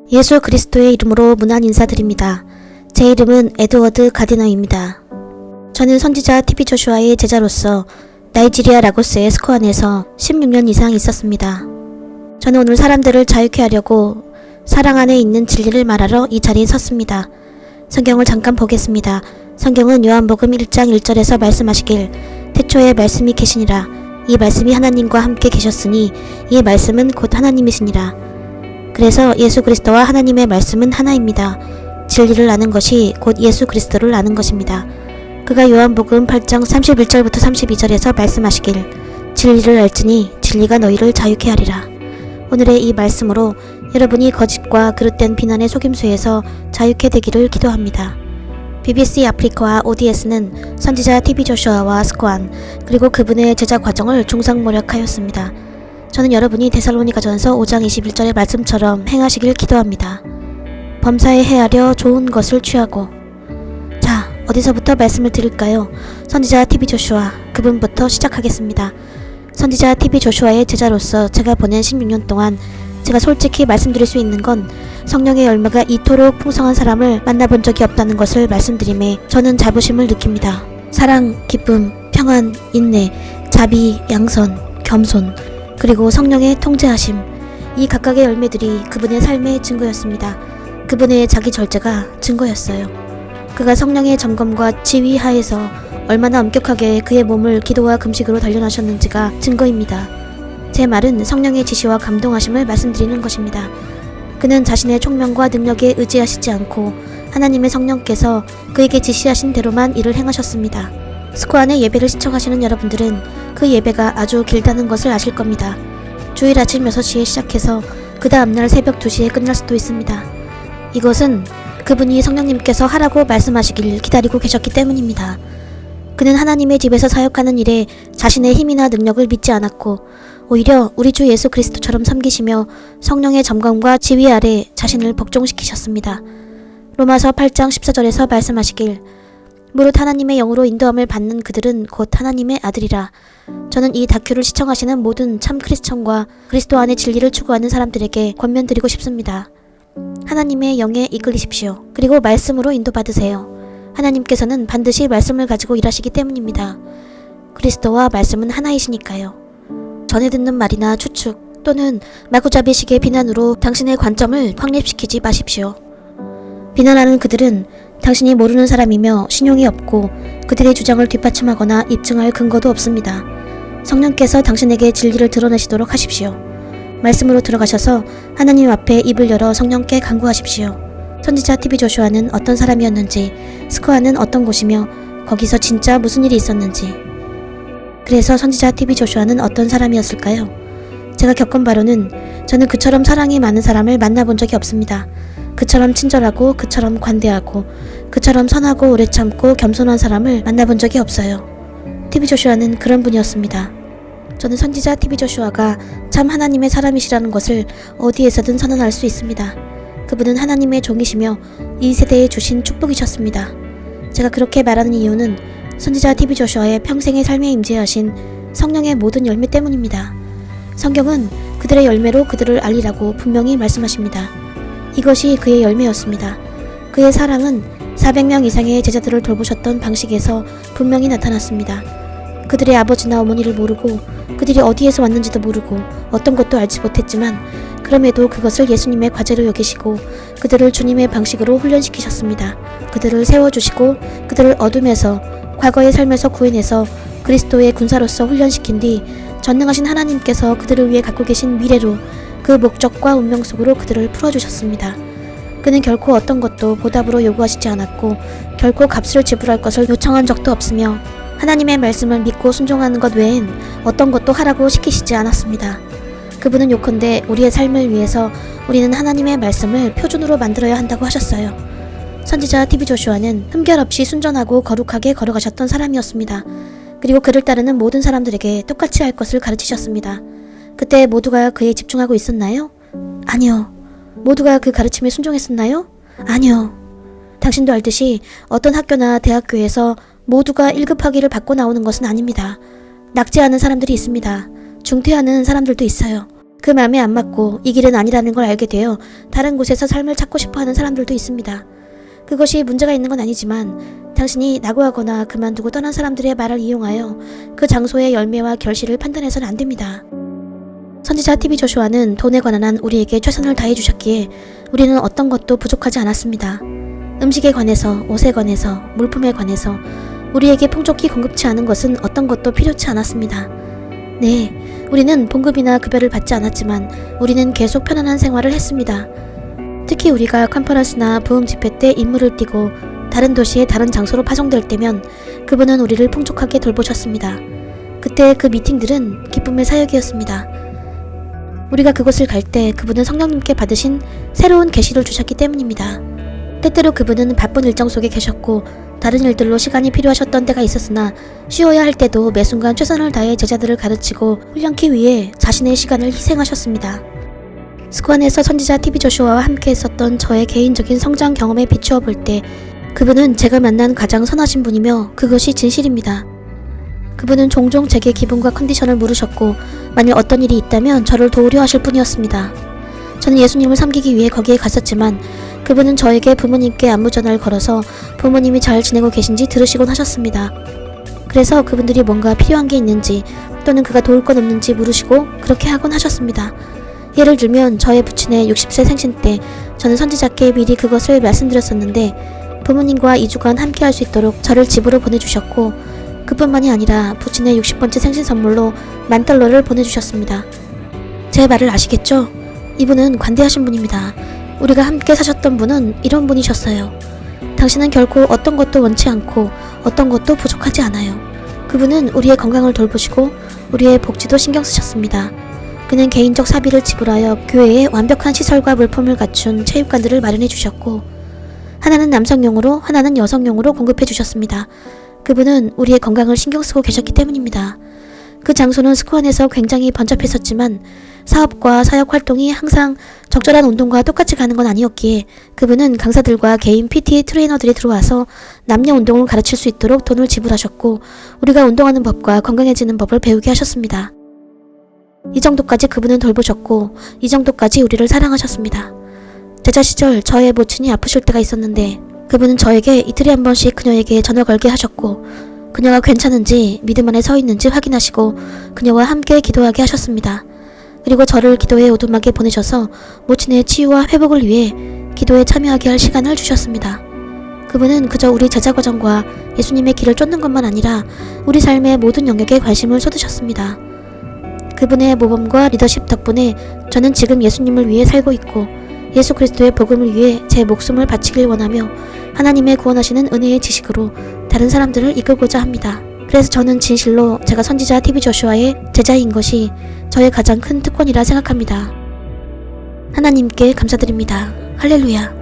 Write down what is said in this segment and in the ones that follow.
예수 그리스도의 이름으로 문안 인사드립니다. 제 이름은 에드워드 가디너입니다. 저는 선지자 TV 조슈아의 제자로서 나이지리아 라고스의 스코안에서 16년 이상 있었습니다. 저는 오늘 사람들을 자유케 하려고 사랑 안에 있는 진리를 말하러 이 자리에 섰습니다. 성경을 잠깐 보겠습니다. 성경은 요한복음 1장 1절에서 말씀하시길 태초에 말씀이 계시니라. 이 말씀이 하나님과 함께 계셨으니 이 말씀은 곧 하나님이시니라. 그래서 예수 그리스도와 하나님의 말씀은 하나입니다. 진리를 아는 것이 곧 예수 그리스도를 아는 것입니다. 그가 요한복음 8장 31절부터 32절에서 말씀하시길 진리를 알지니 진리가 너희를 자유케 하리라. 오늘의 이 말씀으로 여러분이 거짓과 그릇된 비난의 속임수에서 자유케 되기를 기도합니다. BBC 아프리카와 ODS는 선지자 TV 조슈아와 스코안 그리고 그분의 제자 과정을 종상모략하였습니다. 저는 여러분이 데살로니가전서 5장 21절의 말씀처럼 행하시길 기도합니다. 범사에 헤아려 좋은 것을 취하고. 자, 어디서부터 말씀을 드릴까요? 선지자 TV 조슈아, 그분부터 시작하겠습니다. 선지자 TV 조슈아의 제자로서 제가 보낸 16년 동안 제가 솔직히 말씀드릴 수 있는 건 성령의 열매가 이토록 풍성한 사람을 만나본 적이 없다는 것을 말씀드림에 저는 자부심을 느낍니다. 사랑, 기쁨, 평안, 인내, 자비, 양선, 겸손, 그리고 성령의 통제하심, 이 각각의 열매들이 그분의 삶의 증거였습니다. 그분의 자기 절제가 증거였어요. 그가 성령의 점검과 지휘 하에서 얼마나 엄격하게 그의 몸을 기도와 금식으로 단련하셨는지가 증거입니다. 제 말은 성령의 지시와 감동하심을 말씀드리는 것입니다. 그는 자신의 총명과 능력에 의지하시지 않고 하나님의 성령께서 그에게 지시하신 대로만 일을 행하셨습니다. 스코안의 예배를 시청하시는 여러분들은 그 예배가 아주 길다는 것을 아실 겁니다. 주일 아침 6시에 시작해서 그 다음날 새벽 2시에 끝날 수도 있습니다. 이것은 그분이 성령님께서 하라고 말씀하시길 기다리고 계셨기 때문입니다. 그는 하나님의 집에서 사역하는 일에 자신의 힘이나 능력을 믿지 않았고 오히려 우리 주 예수 그리스도처럼 섬기시며 성령의 점검과 지휘 아래 자신을 복종시키셨습니다. 로마서 8장 14절에서 말씀하시길 무릇 하나님의 영으로 인도함을 받는 그들은 곧 하나님의 아들이라. 저는 이 다큐를 시청하시는 모든 참 크리스천과 그리스도 안의 진리를 추구하는 사람들에게 권면드리고 싶습니다. 하나님의 영에 이끌리십시오. 그리고 말씀으로 인도받으세요. 하나님께서는 반드시 말씀을 가지고 일하시기 때문입니다. 그리스도와 말씀은 하나이시니까요. 전에 듣는 말이나 추측 또는 마구잡이식의 비난으로 당신의 관점을 확립시키지 마십시오. 비난하는 그들은 당신이 모르는 사람이며 신용이 없고 그들의 주장을 뒷받침하거나 입증할 근거도 없습니다. 성령께서 당신에게 진리를 드러내시도록 하십시오. 말씀으로 들어가셔서 하나님 앞에 입을 열어 성령께 간구하십시오. 선지자 TV 조슈아는 어떤 사람이었는지, 스코안은 어떤 곳이며 거기서 진짜 무슨 일이 있었는지. 그래서 선지자 TV 조슈아는 어떤 사람이었을까요? 제가 겪은 바로는 저는 그처럼 사랑이 많은 사람을 만나본 적이 없습니다. 그처럼 친절하고 그처럼 관대하고 그처럼 선하고 오래 참고 겸손한 사람을 만나본 적이 없어요. TV 조슈아는 그런 분이었습니다. 저는 선지자 TV 조슈아가 참 하나님의 사람이시라는 것을 어디에서든 선언할 수 있습니다. 그분은 하나님의 종이시며 이 세대에 주신 축복이셨습니다. 제가 그렇게 말하는 이유는 선지자 TV 조슈아의 평생의 삶에 임재하신 성령의 모든 열매 때문입니다. 성경은 그들의 열매로 그들을 알리라고 분명히 말씀하십니다. 이것이 그의 열매였습니다. 그의 사랑은 400명 이상의 제자들을 돌보셨던 방식에서 분명히 나타났습니다. 그들의 아버지나 어머니를 모르고 그들이 어디에서 왔는지도 모르고 어떤 것도 알지 못했지만 그럼에도 그것을 예수님의 과제로 여기시고 그들을 주님의 방식으로 훈련시키셨습니다. 그들을 세워주시고 그들을 어둠에서 과거의 삶에서 구해내서 그리스도의 군사로서 훈련시킨 뒤 전능하신 하나님께서 그들을 위해 갖고 계신 미래로 그 목적과 운명 속으로 그들을 풀어주셨습니다. 그는 결코 어떤 것도 보답으로 요구하시지 않았고 결코 값을 지불할 것을 요청한 적도 없으며 하나님의 말씀을 믿고 순종하는 것 외엔 어떤 것도 하라고 시키시지 않았습니다. 그분은 요컨대 우리의 삶을 위해서 우리는 하나님의 말씀을 표준으로 만들어야 한다고 하셨어요. 선지자 TV 조슈아는 흠결 없이 순전하고 거룩하게 걸어가셨던 사람이었습니다. 그리고 그를 따르는 모든 사람들에게 똑같이 할 것을 가르치셨습니다. 그때 모두가 그에 집중하고 있었나요? 아니요. 모두가 그 가르침에 순종했었나요? 아니요. 당신도 알듯이 어떤 학교나 대학교에서 모두가 1급 학위를 받고 나오는 것은 아닙니다. 낙제하는 사람들이 있습니다. 중퇴하는 사람들도 있어요. 그 마음에 안 맞고 이 길은 아니라는 걸 알게 되어 다른 곳에서 삶을 찾고 싶어 하는 사람들도 있습니다. 그것이 문제가 있는 건 아니지만 당신이 낙오하거나 그만두고 떠난 사람들의 말을 이용하여 그 장소의 열매와 결실을 판단해서는 안 됩니다. 선지자 TV 조슈아는 돈에 관한 한 우리에게 최선을 다해 주셨기에 우리는 어떤 것도 부족하지 않았습니다. 음식에 관해서, 옷에 관해서, 물품에 관해서 우리에게 풍족히 공급치 않은 것은 어떤 것도 필요치 않았습니다. 네, 우리는 봉급이나 급여를 받지 않았지만 우리는 계속 편안한 생활을 했습니다. 특히 우리가 컨퍼런스나 부흥 집회 때 임무를 띠고 다른 도시의 다른 장소로 파송될 때면 그분은 우리를 풍족하게 돌보셨습니다. 그때 그 미팅들은 기쁨의 사역이었습니다. 우리가 그곳을 갈 때 그분은 성령님께 받으신 새로운 계시를 주셨기 때문입니다. 때때로 그분은 바쁜 일정 속에 계셨고 다른 일들로 시간이 필요하셨던 때가 있었으나 쉬어야 할 때도 매 순간 최선을 다해 제자들을 가르치고 훈련케 위해 자신의 시간을 희생하셨습니다. 스코안에서 선지자 TV 조슈아와 함께 했었던 저의 개인적인 성장 경험에 비추어 볼 때 그분은 제가 만난 가장 선하신 분이며 그것이 진실입니다. 그분은 종종 제게 기분과 컨디션을 물으셨고 만일 어떤 일이 있다면 저를 도우려 하실 분이었습니다. 저는 예수님을 섬기기 위해 거기에 갔었지만 그분은 저에게 부모님께 안부전화를 걸어서 부모님이 잘 지내고 계신지 들으시곤 하셨습니다. 그래서 그분들이 뭔가 필요한 게 있는지 또는 그가 도울 건 없는지 물으시고 그렇게 하곤 하셨습니다. 예를 들면 저의 부친의 60세 생신 때 저는 선지자께 미리 그것을 말씀드렸었는데 부모님과 2주간 함께 할 수 있도록 저를 집으로 보내주셨고 그뿐만이 아니라 부친의 60번째 생신 선물로 $10,000를 보내주셨습니다. 제 말을 아시겠죠? 이분은 관대하신 분입니다. 우리가 함께 사셨던 분은 이런 분이셨어요. 당신은 결코 어떤 것도 원치 않고 어떤 것도 부족하지 않아요. 그분은 우리의 건강을 돌보시고 우리의 복지도 신경 쓰셨습니다. 그는 개인적 사비를 지불하여 교회에 완벽한 시설과 물품을 갖춘 체육관들을 마련해 주셨고 하나는 남성용으로 하나는 여성용으로 공급해 주셨습니다. 그분은 우리의 건강을 신경 쓰고 계셨기 때문입니다. 그 장소는 스코안에서 굉장히 번잡했었지만 사업과 사역 활동이 항상 적절한 운동과 똑같이 가는 건 아니었기에 그분은 강사들과 개인 PT 트레이너들이 들어와서 남녀 운동을 가르칠 수 있도록 돈을 지불하셨고 우리가 운동하는 법과 건강해지는 법을 배우게 하셨습니다. 이 정도까지 그분은 돌보셨고 이 정도까지 우리를 사랑하셨습니다. 제자 시절 저의 모친이 아프실 때가 있었는데 그분은 저에게 이틀에 한 번씩 그녀에게 전화 걸게 하셨고 그녀가 괜찮은지 믿음 안에 서 있는지 확인하시고 그녀와 함께 기도하게 하셨습니다. 그리고 저를 기도에 오두막에 보내셔서 모친의 치유와 회복을 위해 기도에 참여하게 할 시간을 주셨습니다. 그분은 그저 우리 제자 과정과 예수님의 길을 쫓는 것만 아니라 우리 삶의 모든 영역에 관심을 쏟으셨습니다. 그분의 모범과 리더십 덕분에 저는 지금 예수님을 위해 살고 있고 예수 그리스도의 복음을 위해 제 목숨을 바치길 원하며 하나님의 구원하시는 은혜의 지식으로 다른 사람들을 이끌고자 합니다. 그래서 저는 진실로 제가 선지자 TV 조슈아의 제자인 것이 저의 가장 큰 특권이라 생각합니다. 하나님께 감사드립니다. 할렐루야.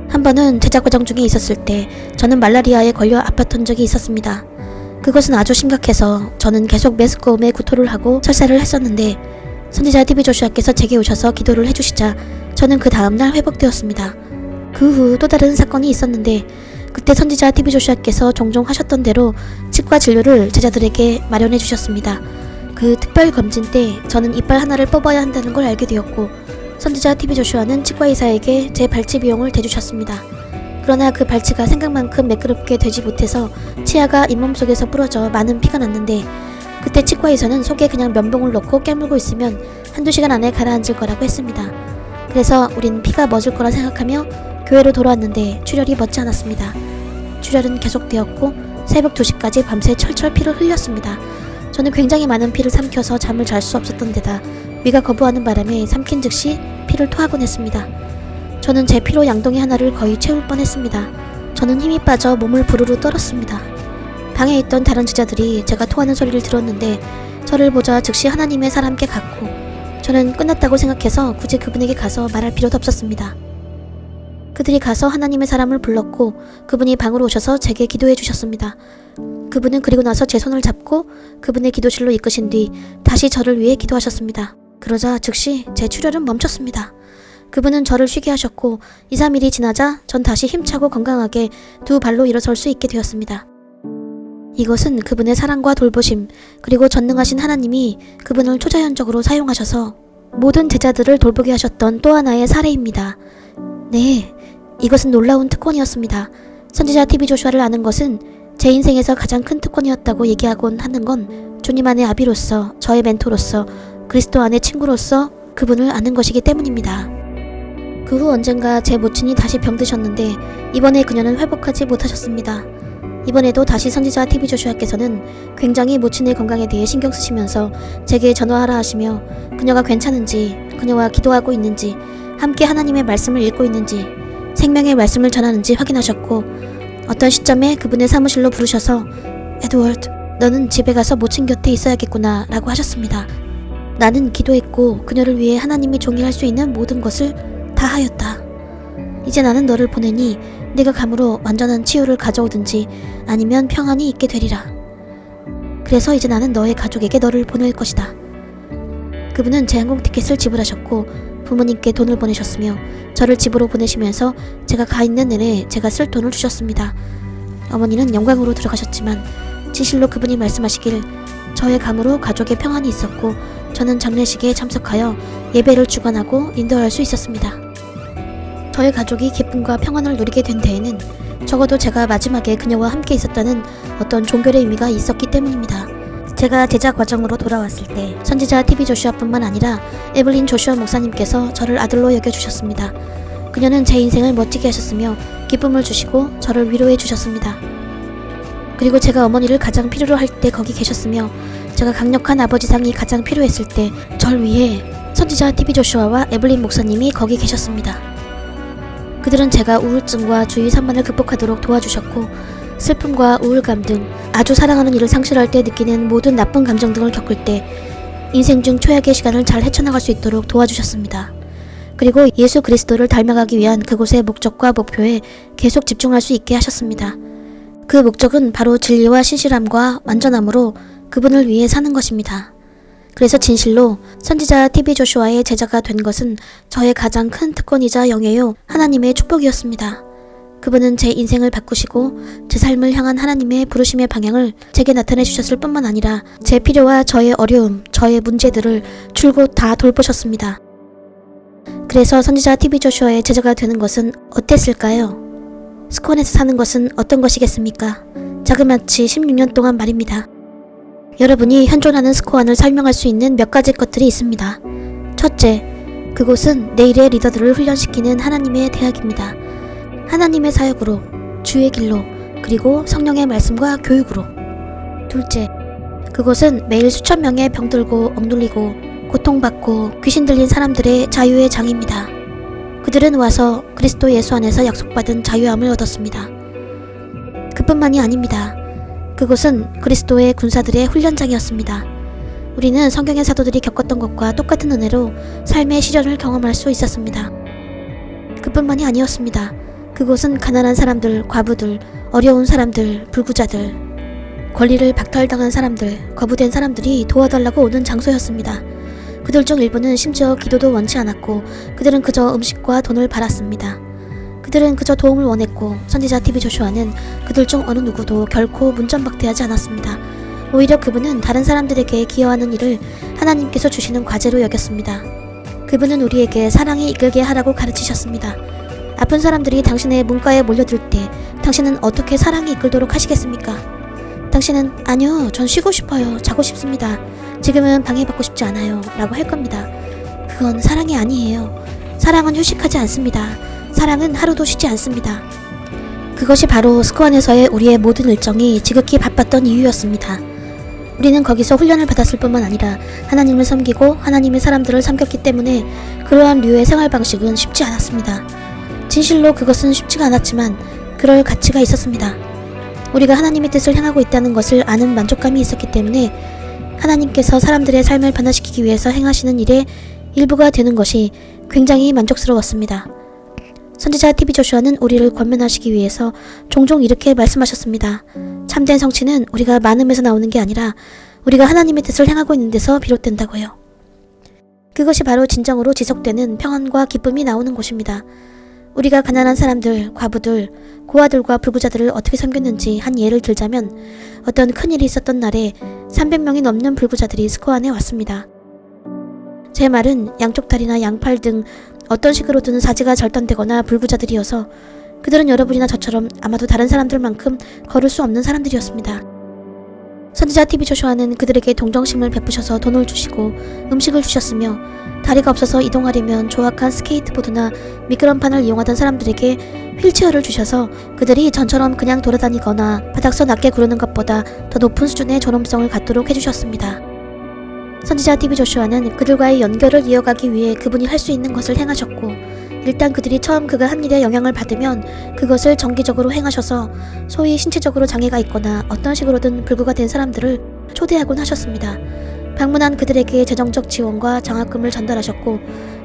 한 번은 제자 과정 중에 있었을 때 저는 말라리아에 걸려 아팠던 적이 있었습니다. 그것은 아주 심각해서 저는 계속 메스꺼움에 구토를 하고 설사를 했었는데 선지자 TV 조슈아께서 제게 오셔서 기도를 해주시자 저는 그 다음날 회복되었습니다. 그 후 또 다른 사건이 있었는데 그때 선지자 TV 조슈아께서 종종 하셨던 대로 치과 진료를 제자들에게 마련해 주셨습니다. 그 특별 검진 때 저는 이빨 하나를 뽑아야 한다는 걸 알게 되었고 선지자 TV 조슈아는 치과의사에게 제 발치 비용을 대주셨습니다. 그러나 그 발치가 생각만큼 매끄럽게 되지 못해서 치아가 잇몸 속에서 부러져 많은 피가 났는데 그때 치과의사는 속에 그냥 면봉을 넣고 깨물고 있으면 한두 시간 안에 가라앉을 거라고 했습니다. 그래서 우린 피가 멎을 거라 생각하며 교회로 돌아왔는데 출혈이 멎지 않았습니다. 출혈은 계속되었고 새벽 2시까지 밤새 철철 피를 흘렸습니다. 저는 굉장히 많은 피를 삼켜서 잠을 잘 수 없었던 데다 위가 거부하는 바람에 삼킨 즉시 피를 토하곤 했습니다. 저는 제 피로 양동이 하나를 거의 채울 뻔했습니다. 저는 힘이 빠져 몸을 부르르 떨었습니다. 방에 있던 다른 제자들이 제가 토하는 소리를 들었는데 저를 보자 즉시 하나님의 사람께 갔고 저는 끝났다고 생각해서 굳이 그분에게 가서 말할 필요도 없었습니다. 그들이 가서 하나님의 사람을 불렀고 그분이 방으로 오셔서 제게 기도해 주셨습니다. 그분은 그리고 나서 제 손을 잡고 그분의 기도실로 이끄신 뒤 다시 저를 위해 기도하셨습니다. 그러자 즉시 제 출혈은 멈췄습니다. 그분은 저를 쉬게 하셨고 2-3일이 지나자 전 다시 힘차고 건강하게 두 발로 일어설 수 있게 되었습니다. 이것은 그분의 사랑과 돌보심 그리고 전능하신 하나님이 그분을 초자연적으로 사용하셔서 모든 제자들을 돌보게 하셨던 또 하나의 사례입니다. 네, 이것은 놀라운 특권이었습니다. 선지자 TV 조슈아를 아는 것은 제 인생에서 가장 큰 특권이었다고 얘기하곤 하는 건 주님 안의 아비로서, 저의 멘토로서, 그리스도 안의 친구로서 그분을 아는 것이기 때문입니다. 그 후 언젠가 제 모친이 다시 병드셨는데 이번에 그녀는 회복하지 못하셨습니다. 이번에도 다시 선지자 TV 조슈아께서는 굉장히 모친의 건강에 대해 신경 쓰시면서 제게 전화하라 하시며 그녀가 괜찮은지, 그녀와 기도하고 있는지, 함께 하나님의 말씀을 읽고 있는지, 생명의 말씀을 전하는지 확인하셨고 어떤 시점에 그분의 사무실로 부르셔서 에드워드, 너는 집에 가서 모친 곁에 있어야겠구나 라고 하셨습니다. 나는 기도했고 그녀를 위해 하나님이 종이할 수 있는 모든 것을 다 하였다. 이제 나는 너를 보내니 네가 감으로 완전한 치유를 가져오든지 아니면 평안이 있게 되리라. 그래서 이제 나는 너의 가족에게 너를 보낼 것이다. 그분은 제 항공 티켓을 지불하셨고 부모님께 돈을 보내셨으며 저를 집으로 보내시면서 제가 가 있는 내내 제가 쓸 돈을 주셨습니다. 어머니는 영광으로 들어가셨지만 진실로 그분이 말씀하시길 저의 감으로 가족의 평안이 있었고 저는 장례식에 참석하여 예배를 주관하고 인도할 수 있었습니다. 저의 가족이 기쁨과 평안을 누리게 된 데에는 적어도 제가 마지막에 그녀와 함께 있었다는 어떤 종결의 의미가 있었기 때문입니다. 제가 제자 과정으로 돌아왔을 때 선지자 TV 조슈아뿐만 아니라 에블린 조슈아 목사님께서 저를 아들로 여겨주셨습니다. 그녀는 제 인생을 멋지게 하셨으며 기쁨을 주시고 저를 위로해 주셨습니다. 그리고 제가 어머니를 가장 필요로 할 때 거기 계셨으며 제가 강력한 아버지상이 가장 필요했을 때 절 위해 선지자 TV 조슈아와 에블린 목사님이 거기 계셨습니다. 그들은 제가 우울증과 주의 산만을 극복하도록 도와주셨고 슬픔과 우울감 등 아주 사랑하는 이를 상실할 때 느끼는 모든 나쁜 감정 등을 겪을 때 인생 중 최악의 시간을 잘 헤쳐나갈 수 있도록 도와주셨습니다. 그리고 예수 그리스도를 닮아가기 위한 그곳의 목적과 목표에 계속 집중할 수 있게 하셨습니다. 그 목적은 바로 진리와 신실함과 완전함으로 그분을 위해 사는 것입니다. 그래서 진실로 선지자 TV 조슈아의 제자가 된 것은 저의 가장 큰 특권이자 영예요 하나님의 축복이었습니다. 그분은 제 인생을 바꾸시고 제 삶을 향한 하나님의 부르심의 방향을 제게 나타내 주셨을 뿐만 아니라 제 필요와 저의 어려움, 저의 문제들을 줄곧 다 돌보셨습니다. 그래서 선지자 TV 조슈아의 제자가 되는 것은 어땠을까요? 스콘에서 사는 것은 어떤 것이겠습니까? 자그마치 16년 동안 말입니다. 여러분이 현존하는 스코안을 설명할 수 있는 몇 가지 것들이 있습니다. 첫째, 그곳은 내일의 리더들을 훈련시키는 하나님의 대학입니다. 하나님의 사역으로, 주의 길로, 그리고 성령의 말씀과 교육으로. 둘째, 그곳은 매일 수천 명의 병들고 억눌리고 고통받고 귀신 들린 사람들의 자유의 장입니다. 그들은 와서 그리스도 예수 안에서 약속받은 자유함을 얻었습니다. 그뿐만이 아닙니다. 그곳은 그리스도의 군사들의 훈련장이었습니다. 우리는 성경의 사도들이 겪었던 것과 똑같은 은혜로 삶의 시련을 경험할 수 있었습니다. 그뿐만이 아니었습니다. 그곳은 가난한 사람들, 과부들, 어려운 사람들, 불구자들, 권리를 박탈당한 사람들, 거부된 사람들이 도와달라고 오는 장소였습니다. 그들 중 일부는 심지어 기도도 원치 않았고 그들은 그저 음식과 돈을 바랐습니다. 그들은 그저 도움을 원했고 선지자 TV 조슈아는 그들 중 어느 누구도 결코 문전박대하지 않았습니다. 오히려 그분은 다른 사람들에게 기여하는 일을 하나님께서 주시는 과제로 여겼습니다. 그분은 우리에게 사랑이 이끌게 하라고 가르치셨습니다. 아픈 사람들이 당신의 문과에 몰려들 때 당신은 어떻게 사랑이 이끌도록 하시겠습니까? 당신은 아니요, 전 쉬고 싶어요, 자고 싶습니다, 지금은 방해받고 싶지 않아요 라고 할 겁니다. 그건 사랑이 아니에요. 사랑은 휴식하지 않습니다. 사랑은 하루도 쉬지 않습니다. 그것이 바로 스코안에서의 우리의 모든 일정이 지극히 바빴던 이유였습니다. 우리는 거기서 훈련을 받았을 뿐만 아니라 하나님을 섬기고 하나님의 사람들을 섬겼기 때문에 그러한 류의 생활 방식은 쉽지 않았습니다. 진실로 그것은 쉽지가 않았지만 그럴 가치가 있었습니다. 우리가 하나님의 뜻을 향하고 있다는 것을 아는 만족감이 있었기 때문에 하나님께서 사람들의 삶을 변화시키기 위해서 행하시는 일의 일부가 되는 것이 굉장히 만족스러웠습니다. 선지자 TV 조슈아는 우리를 권면하시기 위해서 종종 이렇게 말씀하셨습니다. 참된 성취는 우리가 많음에서 나오는 게 아니라 우리가 하나님의 뜻을 행하고 있는 데서 비롯된다고요. 그것이 바로 진정으로 지속되는 평안과 기쁨이 나오는 곳입니다. 우리가 가난한 사람들, 과부들, 고아들과 불구자들을 어떻게 섬겼는지 한 예를 들자면 어떤 큰일이 있었던 날에 300명이 넘는 불구자들이 스코안에 왔습니다. 제 말은 양쪽 다리나 양팔 등 어떤 식으로든 사지가 절단되거나 불구자들이어서 그들은 여러분이나 저처럼 아마도 다른 사람들만큼 걸을 수 없는 사람들이었습니다. 선지자 TV 조슈아는 그들에게 동정심을 베푸셔서 돈을 주시고 음식을 주셨으며 다리가 없어서 이동하려면 조악한 스케이트보드나 미끄럼판을 이용하던 사람들에게 휠체어를 주셔서 그들이 전처럼 그냥 돌아다니거나 바닥서 낮게 구르는 것보다 더 높은 수준의 존엄성을 갖도록 해주셨습니다. 선지자 TV 조슈아는 그들과의 연결을 이어가기 위해 그분이 할 수 있는 것을 행하셨고 일단 그들이 처음 그가 한 일에 영향을 받으면 그것을 정기적으로 행하셔서 소위 신체적으로 장애가 있거나 어떤 식으로든 불구가 된 사람들을 초대하곤 하셨습니다. 방문한 그들에게 재정적 지원과 장학금을 전달하셨고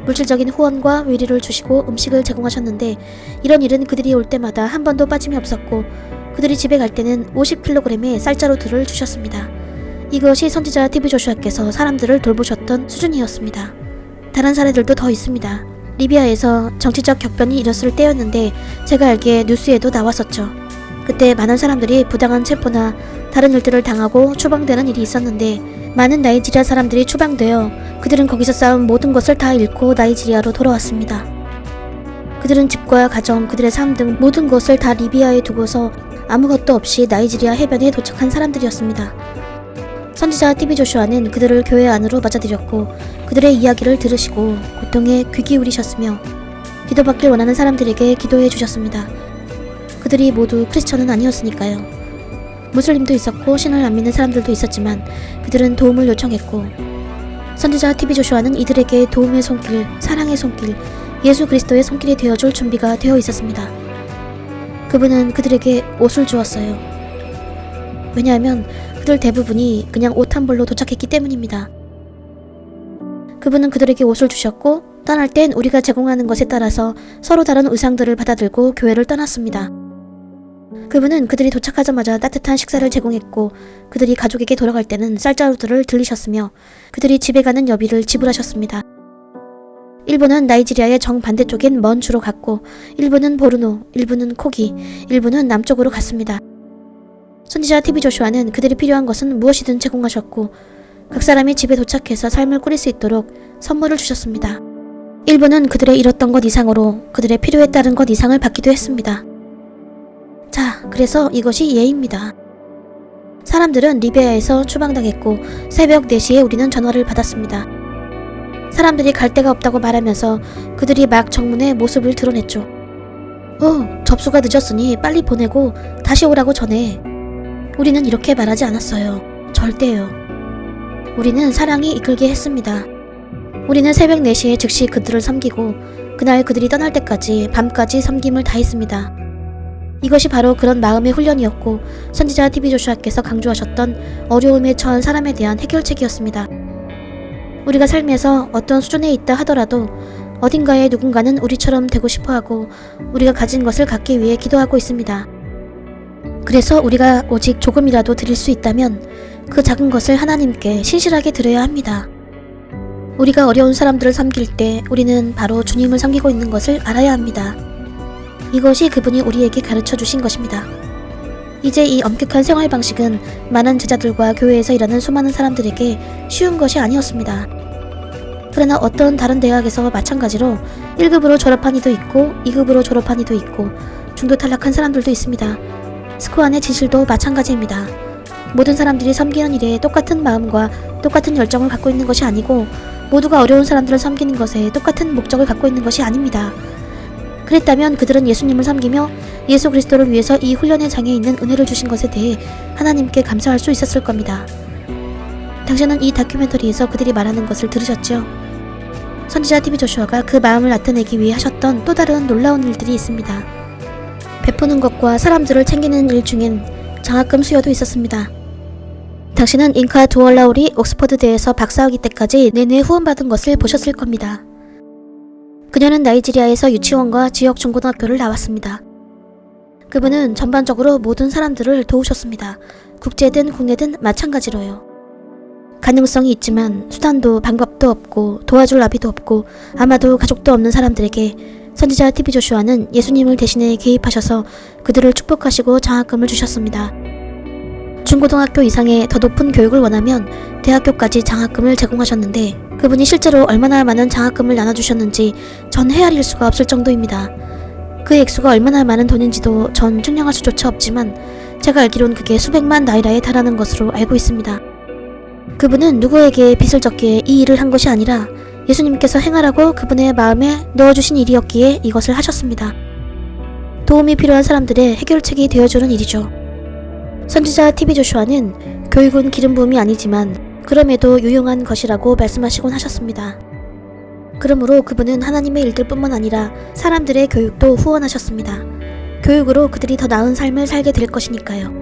물질적인 후원과 위로를 주시고 음식을 제공하셨는데 이런 일은 그들이 올 때마다 한 번도 빠짐이 없었고 그들이 집에 갈 때는 50kg의 쌀자루들을 주셨습니다. 이것이 선지자 TV 조슈아께서 사람들을 돌보셨던 수준이었습니다. 다른 사례들도 더 있습니다. 리비아에서 정치적 격변이 일었을 때였는데 제가 알기에 뉴스에도 나왔었죠. 그때 많은 사람들이 부당한 체포나 다른 일들을 당하고 추방되는 일이 있었는데 많은 나이지리아 사람들이 추방되어 그들은 거기서 쌓은 모든 것을 다 잃고 나이지리아로 돌아왔습니다. 그들은 집과 가정, 그들의 삶 등 모든 것을 다 리비아에 두고서 아무것도 없이 나이지리아 해변에 도착한 사람들이었습니다. 선지자 TV 조슈아는 그들을 교회 안으로 맞아들였고 그들의 이야기를 들으시고 고통에 귀 기울이셨으며 기도받길 원하는 사람들에게 기도해 주셨습니다. 그들이 모두 크리스천은 아니었으니까요. 무슬림도 있었고 신을 안 믿는 사람들도 있었지만 그들은 도움을 요청했고 선지자 TV 조슈아는 이들에게 도움의 손길, 사랑의 손길, 예수 그리스도의 손길이 되어줄 준비가 되어 있었습니다. 그분은 그들에게 옷을 주었어요. 왜냐하면 그들 대부분이 그냥 옷 한 벌로 도착했기 때문입니다. 그분은 그들에게 옷을 주셨고 떠날 땐 우리가 제공하는 것에 따라서 서로 다른 의상들을 받아들고 교회를 떠났습니다. 그분은 그들이 도착하자마자 따뜻한 식사를 제공했고 그들이 가족에게 돌아갈 때는 쌀자루들을 들리셨으며 그들이 집에 가는 여비를 지불하셨습니다. 일부는 나이지리아의 정반대쪽인 먼주로 갔고 일부는 보르노, 일부는 코기, 일부는 남쪽으로 갔습니다. 선지자 TV 조슈아는 그들이 필요한 것은 무엇이든 제공하셨고 각 사람이 집에 도착해서 삶을 꾸릴 수 있도록 선물을 주셨습니다. 일부는 그들의 잃었던 것 이상으로 그들의 필요에 따른 것 이상을 받기도 했습니다. 자, 그래서 이것이 예입니다. 사람들은 리비아에서 추방당했고 새벽 4시에 우리는 전화를 받았습니다. 사람들이 갈 데가 없다고 말하면서 그들이 막 정문에 모습을 드러냈죠. 접수가 늦었으니 빨리 보내고 다시 오라고 전해. 우리는 이렇게 말하지 않았어요. 절대요. 우리는 사랑이 이끌게 했습니다. 우리는 새벽 4시에 즉시 그들을 섬기고 그날 그들이 떠날 때까지 밤까지 섬김을 다했습니다. 이것이 바로 그런 마음의 훈련이었고 선지자 TV 조슈아께서 강조하셨던 어려움에 처한 사람에 대한 해결책이었습니다. 우리가 삶에서 어떤 수준에 있다 하더라도 어딘가에 누군가는 우리처럼 되고 싶어하고 우리가 가진 것을 갖기 위해 기도하고 있습니다. 그래서 우리가 오직 조금이라도 드릴 수 있다면 그 작은 것을 하나님께 신실하게 드려야 합니다. 우리가 어려운 사람들을 섬길 때 우리는 바로 주님을 섬기고 있는 것을 알아야 합니다. 이것이 그분이 우리에게 가르쳐 주신 것입니다. 이제 이 엄격한 생활 방식은 많은 제자들과 교회에서 일하는 수많은 사람들에게 쉬운 것이 아니었습니다. 그러나 어떤 다른 대학에서 마찬가지로 1급으로 졸업한 이도 있고 2급으로 졸업한 이도 있고 중도 탈락한 사람들도 있습니다. 스코안의 진실도 마찬가지입니다. 모든 사람들이 섬기는 일에 똑같은 마음과 똑같은 열정을 갖고 있는 것이 아니고 모두가 어려운 사람들을 섬기는 것에 똑같은 목적을 갖고 있는 것이 아닙니다. 그랬다면 그들은 예수님을 섬기며 예수 그리스도를 위해서 이 훈련의 장에 있는 은혜를 주신 것에 대해 하나님께 감사할 수 있었을 겁니다. 당신은 이 다큐멘터리에서 그들이 말하는 것을 들으셨죠? 선지자 TV 조슈아가 그 마음을 나타내기 위해 하셨던 또 다른 놀라운 일들이 있습니다. 베푸는 것과 사람들을 챙기는 일 중엔 장학금 수여도 있었습니다. 당신은 잉카 두얼라울이 옥스퍼드대에서 박사학위 때까지 내내 후원받은 것을 보셨을 겁니다. 그녀는 나이지리아에서 유치원과 지역 중고등학교를 나왔습니다. 그분은 전반적으로 모든 사람들을 도우셨습니다. 국제든 국내든 마찬가지로요. 가능성이 있지만 수단도 방법도 없고 도와줄 나비도 없고 아마도 가족도 없는 사람들에게 선지자 TV 조슈아는 예수님을 대신해 개입하셔서 그들을 축복하시고 장학금을 주셨습니다. 중고등학교 이상의 더 높은 교육을 원하면 대학교까지 장학금을 제공하셨는데 그분이 실제로 얼마나 많은 장학금을 나눠주셨는지 전 헤아릴 수가 없을 정도입니다. 그 액수가 얼마나 많은 돈인지도 전 측량할 수조차 없지만 제가 알기론 그게 수백만 나이라에 달하는 것으로 알고 있습니다. 그분은 누구에게 빚을 졌기에 이 일을 한 것이 아니라 예수님께서 행하라고 그분의 마음에 넣어주신 일이었기에 이것을 하셨습니다. 도움이 필요한 사람들의 해결책이 되어주는 일이죠. 선지자 TV 조슈아는 교육은 기름 부음이 아니지만 그럼에도 유용한 것이라고 말씀하시곤 하셨습니다. 그러므로 그분은 하나님의 일들 뿐만 아니라 사람들의 교육도 후원하셨습니다. 교육으로 그들이 더 나은 삶을 살게 될 것이니까요.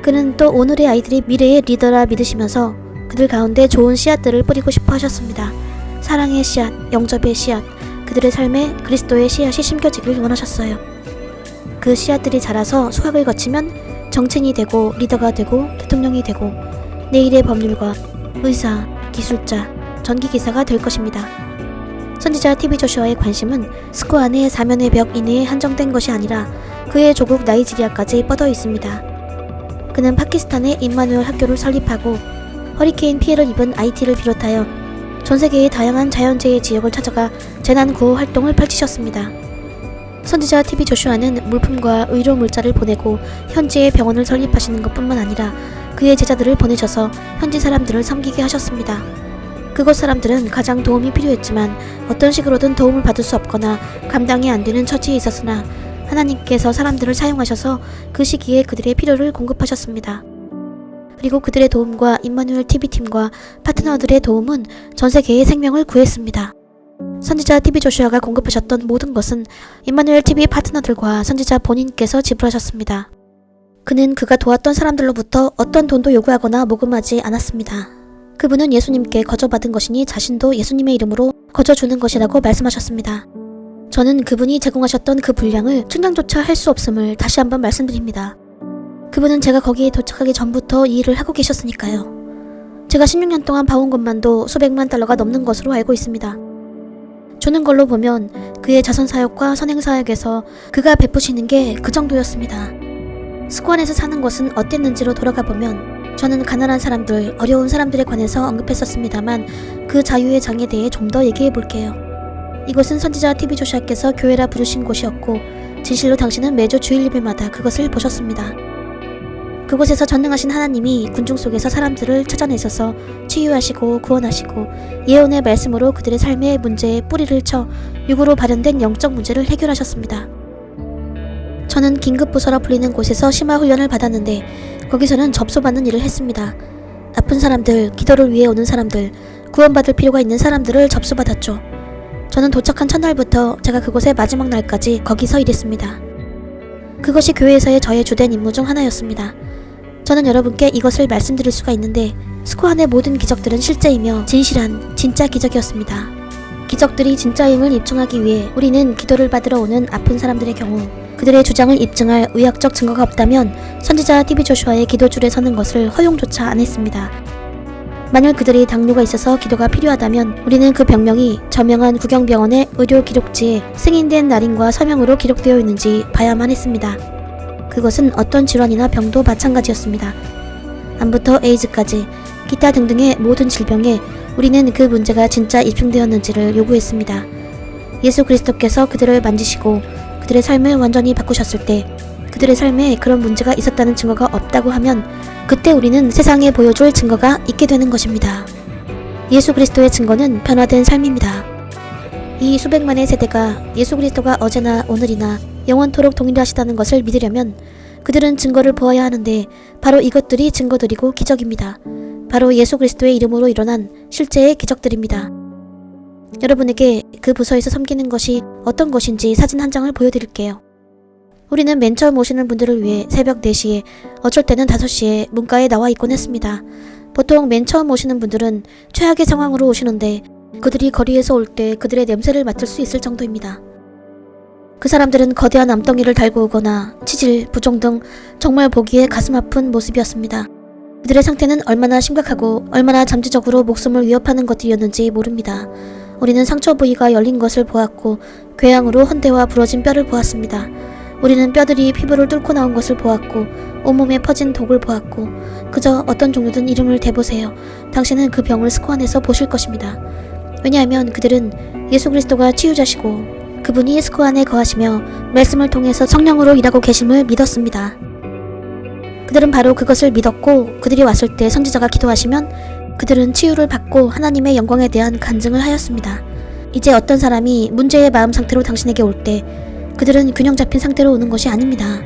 그는 또 오늘의 아이들이 미래의 리더라 믿으시면서 그들 가운데 좋은 씨앗들을 뿌리고 싶어 하셨습니다. 사랑의 씨앗, 영접의 씨앗, 그들의 삶에 그리스도의 씨앗이 심겨지길 원하셨어요. 그 씨앗들이 자라서 수확을 거치면 정치인이 되고 리더가 되고 대통령이 되고 내일의 법률가, 의사, 기술자, 전기기사가 될 것입니다. 선지자 TV 조슈아의 관심은 스코 안의 사면의 벽 이내에 한정된 것이 아니라 그의 조국 나이지리아까지 뻗어 있습니다. 그는 파키스탄에 임마누엘 학교를 설립하고 허리케인 피해를 입은 IT를 비롯하여 전 세계의 다양한 자연재해 지역을 찾아가 재난 구호 활동을 펼치셨습니다. 선지자 TV 조슈아는 물품과 의료 물자를 보내고 현지의 병원을 설립하시는 것뿐만 아니라 그의 제자들을 보내셔서 현지 사람들을 섬기게 하셨습니다. 그곳 사람들은 가장 도움이 필요했지만 어떤 식으로든 도움을 받을 수 없거나 감당이 안 되는 처지에 있었으나 하나님께서 사람들을 사용하셔서 그 시기에 그들의 필요를 공급하셨습니다. 그리고 그들의 도움과 임마누엘 TV팀과 파트너들의 도움은 전 세계의 생명을 구했습니다. 선지자 TV 조슈아가 공급하셨던 모든 것은 임마누엘 TV 파트너들과 선지자 본인께서 지불하셨습니다. 그는 그가 도왔던 사람들로부터 어떤 돈도 요구하거나 모금하지 않았습니다. 그분은 예수님께 거저받은 것이니 자신도 예수님의 이름으로 거저주는 것이라고 말씀하셨습니다. 저는 그분이 제공하셨던 그 분량을 측량조차 할 수 없음을 다시 한번 말씀드립니다. 그분은 제가 거기에 도착하기 전부터 이 일을 하고 계셨으니까요. 제가 16년 동안 봐온 것만도 수백만 달러가 넘는 것으로 알고 있습니다. 주는 걸로 보면 그의 자선사역과 선행사역에서 그가 베푸시는 게 그 정도였습니다. 스코안에서 사는 것은 어땠는지로 돌아가보면 저는 가난한 사람들, 어려운 사람들에 관해서 언급했었습니다만 그 자유의 장에 대해 좀 더 얘기해 볼게요. 이곳은 선지자 TV 조슈아께서 교회라 부르신 곳이었고 진실로 당신은 매주 주일 예배마다 그것을 보셨습니다. 그곳에서 전능하신 하나님이 군중 속에서 사람들을 찾아내셔서 치유하시고 구원하시고 예언의 말씀으로 그들의 삶의 문제에 뿌리를 쳐 육으로 발현된 영적 문제를 해결하셨습니다. 저는 긴급부서라 불리는 곳에서 심화 훈련을 받았는데 거기서는 접수받는 일을 했습니다. 아픈 사람들, 기도를 위해 오는 사람들, 구원받을 필요가 있는 사람들을 접수받았죠. 저는 도착한 첫날부터 제가 그곳의 마지막 날까지 거기서 일했습니다. 그것이 교회에서의 저의 주된 임무 중 하나였습니다. 저는 여러분께 이것을 말씀드릴 수가 있는데 스코안의 모든 기적들은 실제이며 진실한 진짜 기적이었습니다. 기적들이 진짜임을 입증하기 위해 우리는 기도를 받으러 오는 아픈 사람들의 경우 그들의 주장을 입증할 의학적 증거가 없다면 선지자 TV 조슈아의 기도줄에 서는 것을 허용조차 안 했습니다. 만일 그들이 당뇨가 있어서 기도가 필요하다면 우리는 그 병명이 저명한 구경병원의 의료 기록지에 승인된 날인과 서명으로 기록되어 있는지 봐야만 했습니다. 그것은 어떤 질환이나 병도 마찬가지였습니다. 암부터 에이즈까지 기타 등등의 모든 질병에 우리는 그 문제가 진짜 입증되었는지를 요구했습니다. 예수 그리스도께서 그들을 만지시고 그들의 삶을 완전히 바꾸셨을 때 그들의 삶에 그런 문제가 있었다는 증거가 없다고 하면 그때 우리는 세상에 보여줄 증거가 있게 되는 것입니다. 예수 그리스도의 증거는 변화된 삶입니다. 이 수백만의 세대가 예수 그리스도가 어제나 오늘이나 영원토록 동일하시다는 것을 믿으려면 그들은 증거를 보아야 하는데 바로 이것들이 증거들이고 기적입니다. 바로 예수 그리스도의 이름으로 일어난 실제의 기적들입니다. 여러분에게 그 부서에서 섬기는 것이 어떤 것인지 사진 한 장을 보여드릴게요. 우리는 맨 처음 오시는 분들을 위해 새벽 4시에 어쩔 때는 5시에 문가에 나와 있곤 했습니다. 보통 맨 처음 오시는 분들은 최악의 상황으로 오시는데 그들이 거리에서 올 때 그들의 냄새를 맡을 수 있을 정도입니다. 그 사람들은 거대한 암덩이를 달고 오거나 치질, 부종 등 정말 보기에 가슴 아픈 모습이었습니다. 그들의 상태는 얼마나 심각하고 얼마나 잠재적으로 목숨을 위협하는 것들이었는지 모릅니다. 우리는 상처 부위가 열린 것을 보았고 궤양으로 헌대와 부러진 뼈를 보았습니다. 우리는 뼈들이 피부를 뚫고 나온 것을 보았고 온몸에 퍼진 독을 보았고 그저 어떤 종류든 이름을 대보세요. 당신은 그 병을 스코 안에서 보실 것입니다. 왜냐하면 그들은 예수 그리스도가 치유자시고 그분이 스코 안에 거하시며 말씀을 통해서 성령으로 일하고 계심을 믿었습니다. 그들은 바로 그것을 믿었고 그들이 왔을 때 선지자가 기도하시면 그들은 치유를 받고 하나님의 영광에 대한 간증을 하였습니다. 이제 어떤 사람이 문제의 마음 상태로 당신에게 올 때 그들은 균형 잡힌 상태로 오는 것이 아닙니다.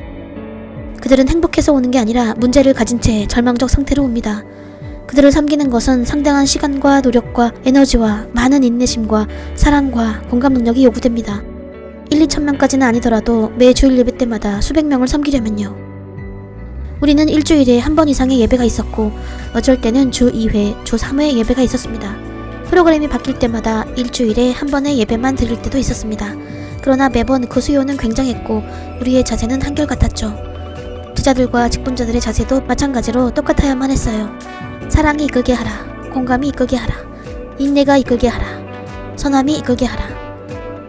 그들은 행복해서 오는 게 아니라 문제를 가진 채 절망적 상태로 옵니다. 그들을 섬기는 것은 상당한 시간과 노력과 에너지와 많은 인내심과 사랑과 공감 능력이 요구됩니다. 1-2천명까지는 아니더라도 매 주일 예배 때마다 수백 명을 섬기려면요. 우리는 일주일에 한 번 이상의 예배가 있었고 어쩔 때는 주 2회, 주 3회 예배가 있었습니다. 프로그램이 바뀔 때마다 일주일에 한 번의 예배만 드릴 때도 있었습니다. 그러나 매번 그 수요는 굉장했고 우리의 자세는 한결같았죠. 제자들과 직분자들의 자세도 마찬가지로 똑같아야만 했어요. 사랑이 이끌게 하라. 공감이 이끌게 하라. 인내가 이끌게 하라. 선함이 이끌게 하라.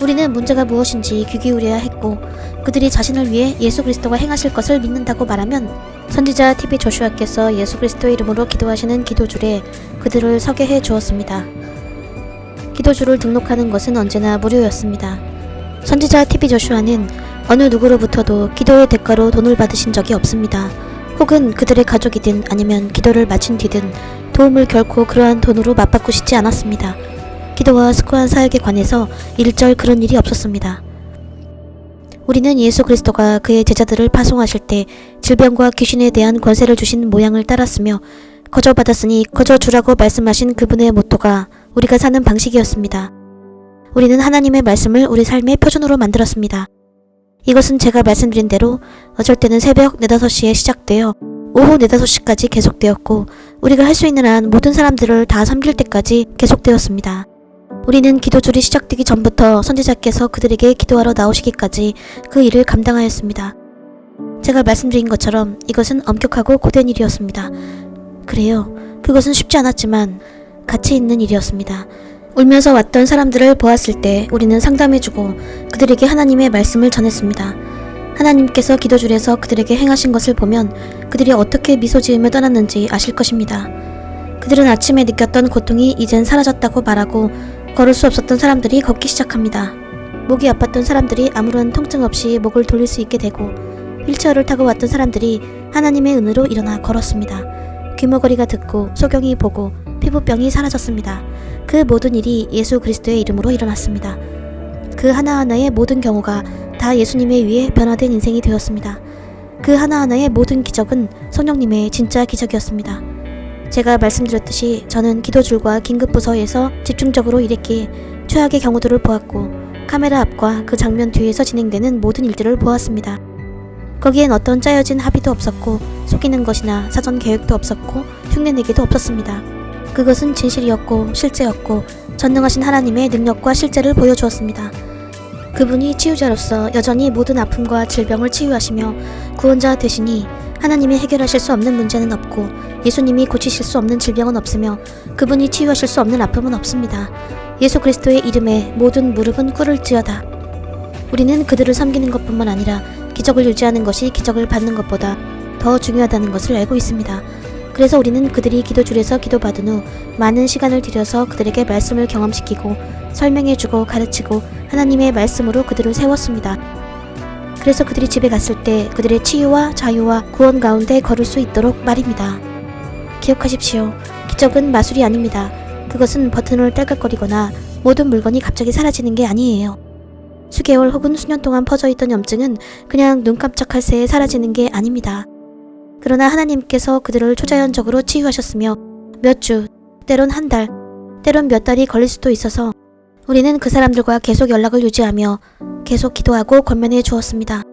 우리는 문제가 무엇인지 귀 기울여야 했고 그들이 자신을 위해 예수 그리스도가 행하실 것을 믿는다고 말하면 선지자 TV 조슈아께서 예수 그리스도의 이름으로 기도하시는 기도줄에 그들을 서게 해 주었습니다. 기도줄을 등록하는 것은 언제나 무료였습니다. 선지자 TV 조슈아는 어느 누구로부터도 기도의 대가로 돈을 받으신 적이 없습니다. 혹은 그들의 가족이든 아니면 기도를 마친 뒤든 도움을 결코 그러한 돈으로 맞바꾸시지 않았습니다. 기도와 스코안 사역에 관해서 일절 그런 일이 없었습니다. 우리는 예수 그리스도가 그의 제자들을 파송하실 때 질병과 귀신에 대한 권세를 주신 모양을 따랐으며 거저받았으니 거저주라고 말씀하신 그분의 모토가 우리가 사는 방식이었습니다. 우리는 하나님의 말씀을 우리 삶의 표준으로 만들었습니다. 이것은 제가 말씀드린 대로 어쩔 때는 새벽 4-5시에 시작되어 오후 4-5시까지 계속되었고 우리가 할 수 있는 한 모든 사람들을 다 섬길 때까지 계속되었습니다. 우리는 기도줄이 시작되기 전부터 선지자께서 그들에게 기도하러 나오시기까지 그 일을 감당하였습니다. 제가 말씀드린 것처럼 이것은 엄격하고 고된 일이었습니다. 그래요. 그것은 쉽지 않았지만 가치 있는 일이었습니다. 울면서 왔던 사람들을 보았을 때 우리는 상담해주고 그들에게 하나님의 말씀을 전했습니다. 하나님께서 기도줄에서 그들에게 행하신 것을 보면 그들이 어떻게 미소 지으며 떠났는지 아실 것입니다. 그들은 아침에 느꼈던 고통이 이젠 사라졌다고 말하고 걸을 수 없었던 사람들이 걷기 시작합니다. 목이 아팠던 사람들이 아무런 통증 없이 목을 돌릴 수 있게 되고 휠체어를 타고 왔던 사람들이 하나님의 은혜로 일어나 걸었습니다. 귀머거리가 듣고 소경이 보고 피부병이 사라졌습니다. 그 모든 일이 예수 그리스도의 이름으로 일어났습니다. 그 하나하나의 모든 경우가 다 예수님에 의해 변화된 인생이 되었습니다. 그 하나하나의 모든 기적은 성령님의 진짜 기적이었습니다. 제가 말씀드렸듯이 저는 기도줄과 긴급부서에서 집중적으로 일했기에 최악의 경우들을 보았고 카메라 앞과 그 장면 뒤에서 진행되는 모든 일들을 보았습니다. 거기엔 어떤 짜여진 합의도 없었고 속이는 것이나 사전 계획도 없었고 흉내내기도 없었습니다. 그것은 진실이었고 실제였고 전능하신 하나님의 능력과 실제를 보여주었습니다. 그분이 치유자로서 여전히 모든 아픔과 질병을 치유하시며 구원자 되시니 하나님이 해결하실 수 없는 문제는 없고 예수님이 고치실 수 없는 질병은 없으며 그분이 치유하실 수 없는 아픔은 없습니다. 예수 그리스도의 이름에 모든 무릎은 꿇을지어다. 우리는 그들을 섬기는 것뿐만 아니라 기적을 유지하는 것이 기적을 받는 것보다 더 중요하다는 것을 알고 있습니다. 그래서 우리는 그들이 기도줄에서 기도받은 후 많은 시간을 들여서 그들에게 말씀을 경험시키고 설명해주고 가르치고 하나님의 말씀으로 그들을 세웠습니다. 그래서 그들이 집에 갔을 때 그들의 치유와 자유와 구원 가운데 걸을 수 있도록 말입니다. 기억하십시오. 기적은 마술이 아닙니다. 그것은 버튼을 딸깍거리거나 모든 물건이 갑자기 사라지는 게 아니에요. 수개월 혹은 수년 동안 퍼져있던 염증은 그냥 눈 깜짝할 새에 사라지는 게 아닙니다. 그러나 하나님께서 그들을 초자연적으로 치유하셨으며 몇 주, 때론 한 달, 때론 몇 달이 걸릴 수도 있어서 우리는 그 사람들과 계속 연락을 유지하며 계속 기도하고 권면해 주었습니다.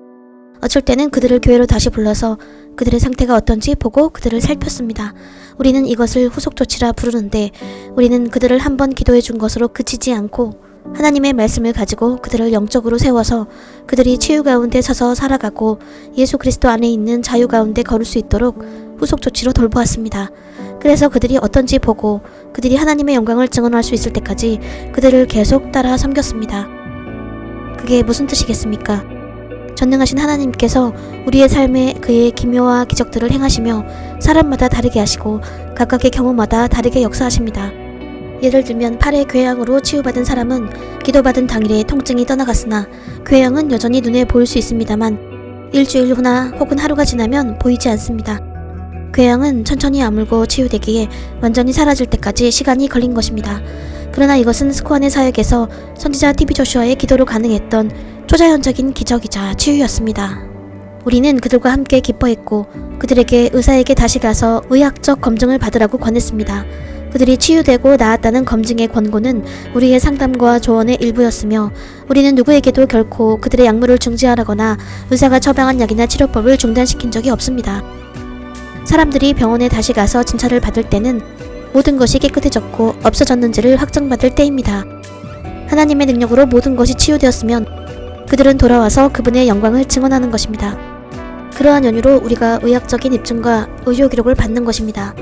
어쩔 때는 그들을 교회로 다시 불러서 그들의 상태가 어떤지 보고 그들을 살폈습니다. 우리는 이것을 후속 조치라 부르는데 우리는 그들을 한번 기도해 준 것으로 그치지 않고 하나님의 말씀을 가지고 그들을 영적으로 세워서 그들이 치유 가운데 서서 살아가고 예수 그리스도 안에 있는 자유 가운데 걸을 수 있도록 후속 조치로 돌보았습니다. 그래서 그들이 어떤지 보고 그들이 하나님의 영광을 증언할 수 있을 때까지 그들을 계속 따라 섬겼습니다. 그게 무슨 뜻이겠습니까? 전능하신 하나님께서 우리의 삶에 그의 기묘와 기적들을 행하시며 사람마다 다르게 하시고 각각의 경우마다 다르게 역사하십니다. 예를 들면 팔의 궤양으로 치유받은 사람은 기도받은 당일에 통증이 떠나갔으나 궤양은 여전히 눈에 보일 수 있습니다만 일주일 후나 혹은 하루가 지나면 보이지 않습니다. 궤양은 천천히 아물고 치유되기에 완전히 사라질 때까지 시간이 걸린 것입니다. 그러나 이것은 스코안의 사역에서 선지자 TV 조슈아의 기도로 가능했던 초자연적인 기적이자 치유였습니다. 우리는 그들과 함께 기뻐했고 그들에게 의사에게 다시 가서 의학적 검증을 받으라고 권했습니다. 그들이 치유되고 나았다는 검증의 권고는 우리의 상담과 조언의 일부였으며 우리는 누구에게도 결코 그들의 약물을 중지하라거나 의사가 처방한 약이나 치료법을 중단시킨 적이 없습니다. 사람들이 병원에 다시 가서 진찰을 받을 때는 모든 것이 깨끗해졌고 없어졌는지를 확정받을 때입니다. 하나님의 능력으로 모든 것이 치유되었으면 그들은 돌아와서 그분의 영광을 증언하는 것입니다. 그러한 연유로 우리가 의학적인 입증과 의료 기록을 받는 것입니다.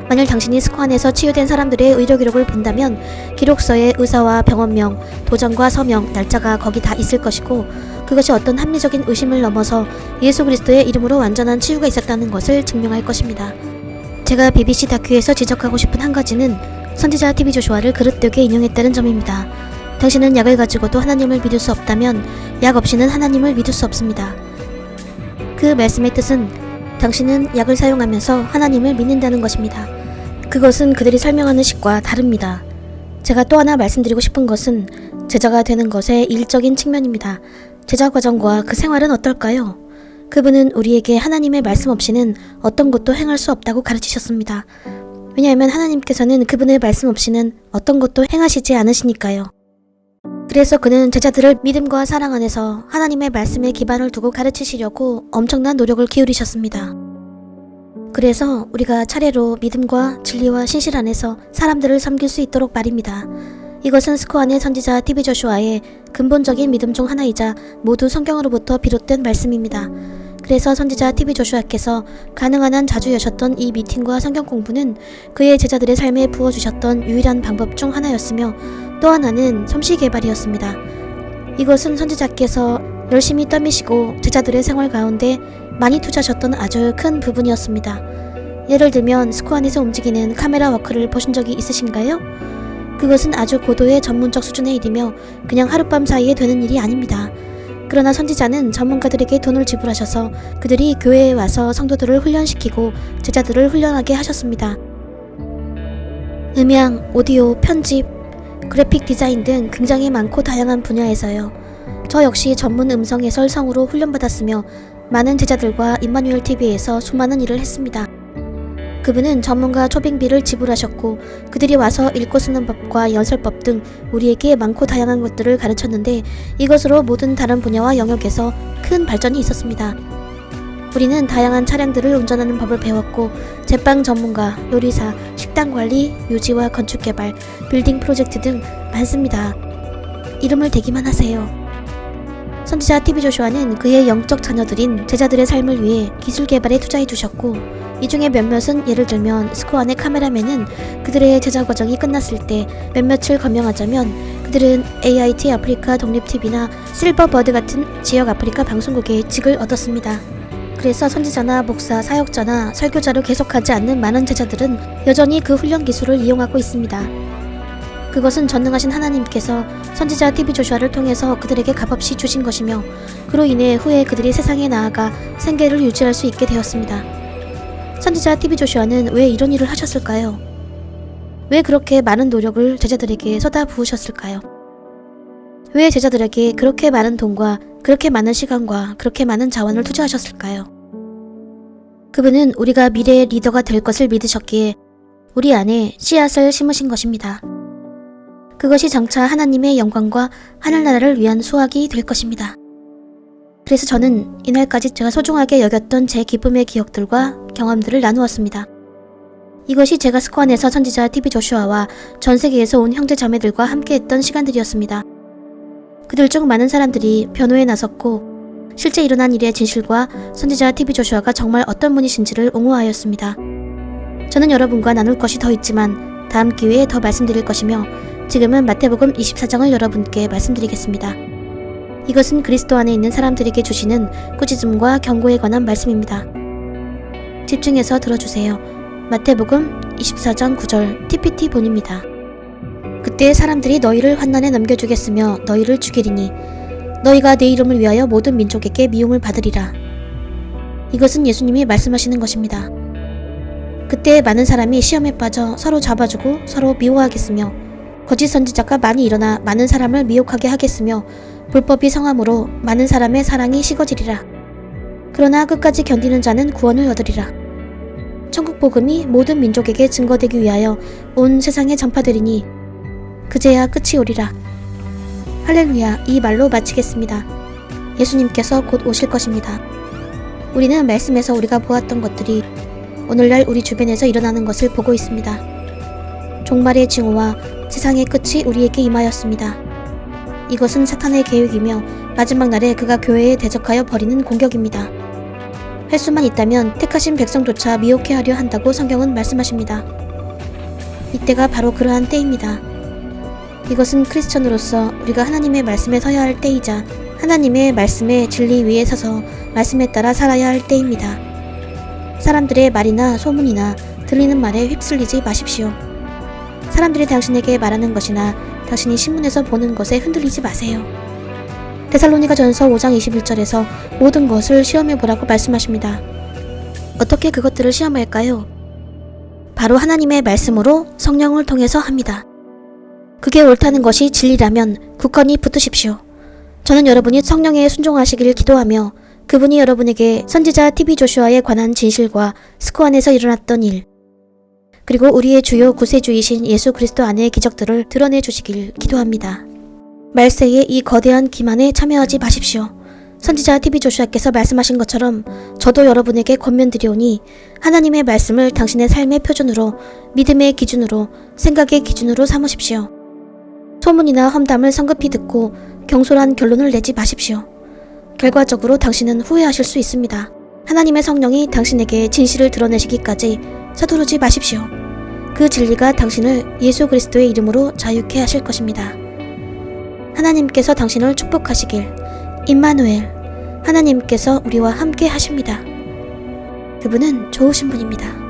만일 당신이 스코안에서 치유된 사람들의 의료 기록을 본다면 기록서에 의사와 병원명, 도장과 서명, 날짜가 거기 다 있을 것이고 그것이 어떤 합리적인 의심을 넘어서 예수 그리스도의 이름으로 완전한 치유가 있었다는 것을 증명할 것입니다. 제가 BBC 다큐에서 지적하고 싶은 한 가지는 선지자 TV 조슈아를 그릇되게 인용했다는 점입니다. 당신은 약을 가지고도 하나님을 믿을 수 없다면 약 없이는 하나님을 믿을 수 없습니다. 그 말씀의 뜻은 당신은 약을 사용하면서 하나님을 믿는다는 것입니다. 그것은 그들이 설명하는 식과 다릅니다. 제가 또 하나 말씀드리고 싶은 것은 제자가 되는 것의 일적인 측면입니다. 제자 과정과 그 생활은 어떨까요? 그분은 우리에게 하나님의 말씀 없이는 어떤 것도 행할 수 없다고 가르치셨습니다. 왜냐하면 하나님께서는 그분의 말씀 없이는 어떤 것도 행하시지 않으시니까요. 그래서 그는 제자들을 믿음과 사랑 안에서 하나님의 말씀에 기반을 두고 가르치시려고 엄청난 노력을 기울이셨습니다. 그래서 우리가 차례로 믿음과 진리와 신실 안에서 사람들을 섬길 수 있도록 말입니다. 이것은 스코안의 선지자 TV 조슈아의 근본적인 믿음 중 하나이자 모두 성경으로부터 비롯된 말씀입니다. 그래서 선지자 TV 조슈아께서 가능한 한 자주 여셨던 이 미팅과 성경 공부는 그의 제자들의 삶에 부어주셨던 유일한 방법 중 하나였으며 또 하나는 솜씨 개발이었습니다. 이것은 선지자께서 열심히 떠미시고 제자들의 생활 가운데 많이 투자하셨던 아주 큰 부분이었습니다. 예를 들면 스코안에서 움직이는 카메라 워크를 보신 적이 있으신가요? 그것은 아주 고도의 전문적 수준의 일이며 그냥 하룻밤 사이에 되는 일이 아닙니다. 그러나 선지자는 전문가들에게 돈을 지불하셔서 그들이 교회에 와서 성도들을 훈련시키고 제자들을 훈련하게 하셨습니다. 음향, 오디오, 편집, 그래픽 디자인 등 굉장히 많고 다양한 분야에서요. 저 역시 전문 음성 해설 성우로 훈련받았으며 많은 제자들과 임마누엘 TV에서 수많은 일을 했습니다. 그분은 전문가 초빙비를 지불하셨고 그들이 와서 읽고 쓰는 법과 연설법 등 우리에게 많고 다양한 것들을 가르쳤는데 이것으로 모든 다른 분야와 영역에서 큰 발전이 있었습니다. 우리는 다양한 차량들을 운전하는 법을 배웠고 제빵 전문가, 요리사, 식당 관리, 유지와 건축 개발, 빌딩 프로젝트 등 많습니다. 이름을 대기만 하세요. 선지자 TV 조슈아는 그의 영적 자녀들인 제자들의 삶을 위해 기술 개발에 투자해 주셨고 이 중에 몇몇은 예를 들면 스코안의 카메라맨은 그들의 제자 과정이 끝났을 때 몇몇을 거명하자면 그들은 AIT 아프리카 독립TV나 실버버드 같은 지역 아프리카 방송국의 직을 얻었습니다. 그래서 선지자나 목사, 사역자나 설교자로 계속하지 않는 많은 제자들은 여전히 그 훈련 기술을 이용하고 있습니다. 그것은 전능하신 하나님께서 선지자 TV 조슈아를 통해서 그들에게 값없이 주신 것이며 그로 인해 후에 그들이 세상에 나아가 생계를 유지할 수 있게 되었습니다. 선지자 TV 조슈아는 왜 이런 일을 하셨을까요? 왜 그렇게 많은 노력을 제자들에게 쏟아 부으셨을까요? 왜 제자들에게 그렇게 많은 돈과 그렇게 많은 시간과 그렇게 많은 자원을 투자하셨을까요? 그분은 우리가 미래의 리더가 될 것을 믿으셨기에 우리 안에 씨앗을 심으신 것입니다. 그것이 장차 하나님의 영광과 하늘나라를 위한 수확이 될 것입니다. 그래서 저는 이날까지 제가 소중하게 여겼던 제 기쁨의 기억들과 경험들을 나누었습니다. 이것이 제가 스코안에서 선지자 TV 조슈아와 전 세계에서 온 형제 자매들과 함께했던 시간들이었습니다. 그들 중 많은 사람들이 변호에 나섰고 실제 일어난 일의 진실과 선지자 TV 조슈아가 정말 어떤 분이신지를 옹호하였습니다. 저는 여러분과 나눌 것이 더 있지만 다음 기회에 더 말씀드릴 것이며 지금은 마태복음 24장을 여러분께 말씀드리겠습니다. 이것은 그리스도 안에 있는 사람들에게 주시는 꾸짖음과 경고에 관한 말씀입니다. 집중해서 들어주세요. 마태복음 24장 9절 TPT 본입니다. 그때 사람들이 너희를 환난에 넘겨주겠으며 너희를 죽이리니 너희가 내 이름을 위하여 모든 민족에게 미움을 받으리라. 이것은 예수님이 말씀하시는 것입니다. 그때 많은 사람이 시험에 빠져 서로 잡아주고 서로 미워하겠으며 거짓 선지자가 많이 일어나 많은 사람을 미혹하게 하겠으며 불법이 성함으로 많은 사람의 사랑이 식어지리라. 그러나 끝까지 견디는 자는 구원을 얻으리라. 천국 복음이 모든 민족에게 증거되기 위하여 온 세상에 전파되리니 그제야 끝이 오리라. 할렐루야. 이 말로 마치겠습니다. 예수님께서 곧 오실 것입니다. 우리는 말씀에서 우리가 보았던 것들이 오늘날 우리 주변에서 일어나는 것을 보고 있습니다. 종말의 징후와 세상의 끝이 우리에게 임하였습니다. 이것은 사탄의 계획이며 마지막 날에 그가 교회에 대적하여 벌이는 공격입니다. 할 수만 있다면 택하신 백성조차 미혹해 하려 한다고 성경은 말씀하십니다. 이때가 바로 그러한 때입니다. 이것은 크리스천으로서 우리가 하나님의 말씀에 서야 할 때이자 하나님의 말씀의 진리 위에 서서 말씀에 따라 살아야 할 때입니다. 사람들의 말이나 소문이나 들리는 말에 휩쓸리지 마십시오. 사람들이 당신에게 말하는 것이나 당신이 신문에서 보는 것에 흔들리지 마세요. 데살로니가전서 5장 21절에서 모든 것을 시험해보라고 말씀하십니다. 어떻게 그것들을 시험할까요? 바로 하나님의 말씀으로 성령을 통해서 합니다. 그게 옳다는 것이 진리라면 굳건히 붙으십시오. 저는 여러분이 성령에 순종하시길 기도하며 그분이 여러분에게 선지자 TV 조슈아에 관한 진실과 스코 안에서 일어났던 일, 그리고 우리의 주요 구세주이신 예수 그리스도 안의 기적들을 드러내 주시길 기도합니다. 말세의 이 거대한 기만에 참여하지 마십시오. 선지자 TV 조슈아께서 말씀하신 것처럼 저도 여러분에게 권면드리오니 하나님의 말씀을 당신의 삶의 표준으로, 믿음의 기준으로, 생각의 기준으로 삼으십시오. 소문이나 험담을 성급히 듣고 경솔한 결론을 내지 마십시오. 결과적으로 당신은 후회하실 수 있습니다. 하나님의 성령이 당신에게 진실을 드러내시기까지 서두르지 마십시오. 그 진리가 당신을 예수 그리스도의 이름으로 자유케 하실 것입니다. 하나님께서 당신을 축복하시길. 임마누엘, 하나님께서 우리와 함께 하십니다. 그분은 좋으신 분입니다.